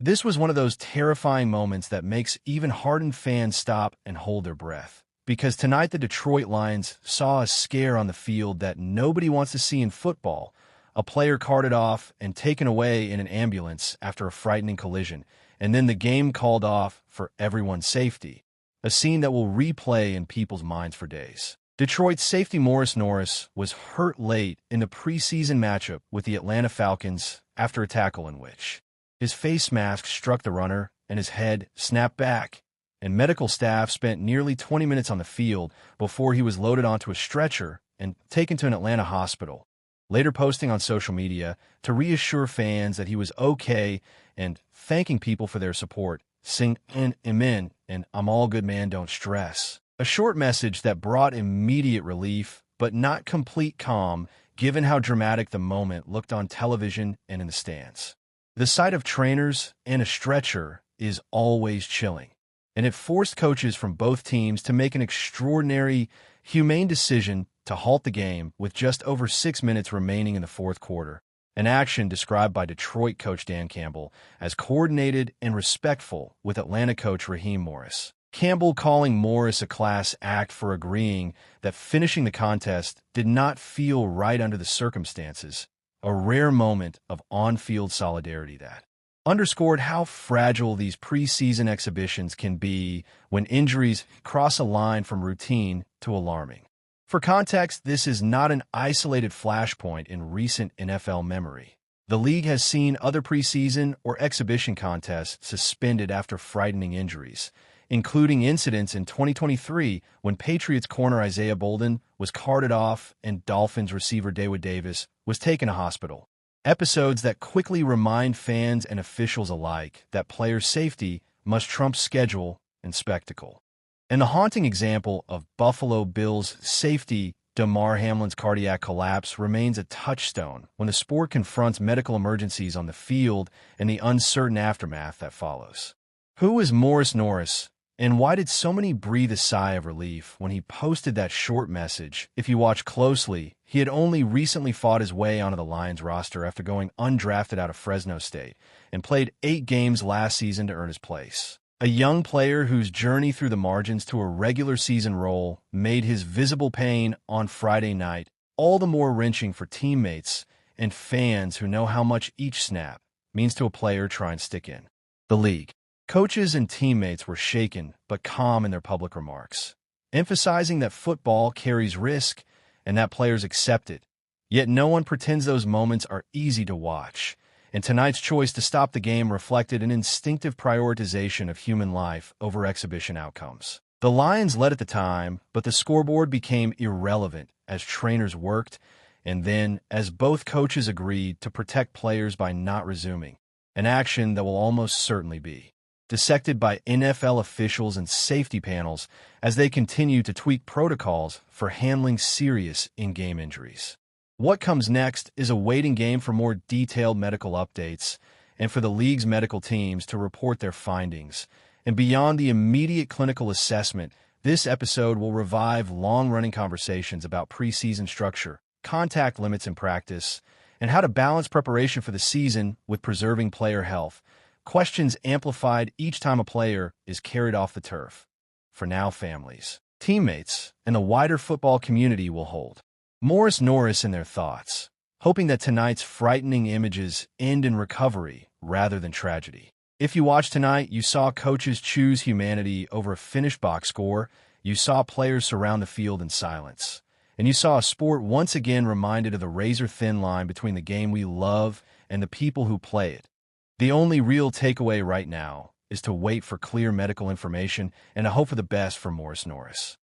This was one of those terrifying moments that makes even hardened fans stop and hold their breath. Because tonight the Detroit Lions saw a scare on the field that nobody wants to see in football. A player carted off and taken away in an ambulance after a frightening collision, and then the game called off for everyone's safety. A scene that will replay in people's minds for days. Detroit's safety Morice Norris was hurt late in the preseason matchup with the Atlanta Falcons after a tackle in which his face mask struck the runner and his head snapped back, and medical staff spent nearly 20 minutes on the field before he was loaded onto a stretcher and taken to an Atlanta hospital, later posting on social media to reassure fans that he was okay and thanking people for their support, saying, "Amen," and "I'm all good, man, don't stress." A short message that brought immediate relief, but not complete calm, given how dramatic the moment looked on television and in the stands. The sight of trainers and a stretcher is always chilling, and it forced coaches from both teams to make an extraordinary, humane decision to halt the game with just over 6 minutes remaining in the fourth quarter, an action described by Detroit coach Dan Campbell as coordinated and respectful with Atlanta coach Raheem Morris. Campbell calling Morris a class act for agreeing that finishing the contest did not feel right under the circumstances, a rare moment of on-field solidarity that underscored how fragile these preseason exhibitions can be when injuries cross a line from routine to alarming. For context, this is not an isolated flashpoint in recent NFL memory. The league has seen other preseason or exhibition contests suspended after frightening injuries, including incidents in 2023 when Patriots corner Isaiah Bolden was carted off and Dolphins receiver David Davis was taken to hospital. Episodes that quickly remind fans and officials alike that player safety must trump schedule and spectacle. And the haunting example of Buffalo Bills safety Damar Hamlin's cardiac collapse remains a touchstone when the sport confronts medical emergencies on the field and the uncertain aftermath that follows. Who is Morice Norris, and why did so many breathe a sigh of relief when he posted that short message? If you watch closely, he had only recently fought his way onto the Lions roster after going undrafted out of Fresno State and played 8 games last season to earn his place. A young player whose journey through the margins to a regular season role made his visible pain on Friday night all the more wrenching for teammates and fans who know how much each snap means to a player trying to stick in the league. Coaches and teammates were shaken but calm in their public remarks, emphasizing that football carries risk and that players accept it. Yet no one pretends those moments are easy to watch, and tonight's choice to stop the game reflected an instinctive prioritization of human life over exhibition outcomes. The Lions led at the time, but the scoreboard became irrelevant as trainers worked, and then as both coaches agreed to protect players by not resuming, an action that will almost certainly be dissected by NFL officials and safety panels as they continue to tweak protocols for handling serious in-game injuries. What comes next is a waiting game for more detailed medical updates and for the league's medical teams to report their findings. And beyond the immediate clinical assessment, this episode will revive long-running conversations about preseason structure, contact limits in practice, and how to balance preparation for the season with preserving player health. Questions amplified each time a player is carried off the turf. For now, families, teammates, and the wider football community will hold Morice Norris in their thoughts, hoping that tonight's frightening images end in recovery rather than tragedy. If you watched tonight, you saw coaches choose humanity over a finished box score, you saw players surround the field in silence, and you saw a sport once again reminded of the razor-thin line between the game we love and the people who play it. The only real takeaway right now is to wait for clear medical information and to hope for the best for Morice Norris.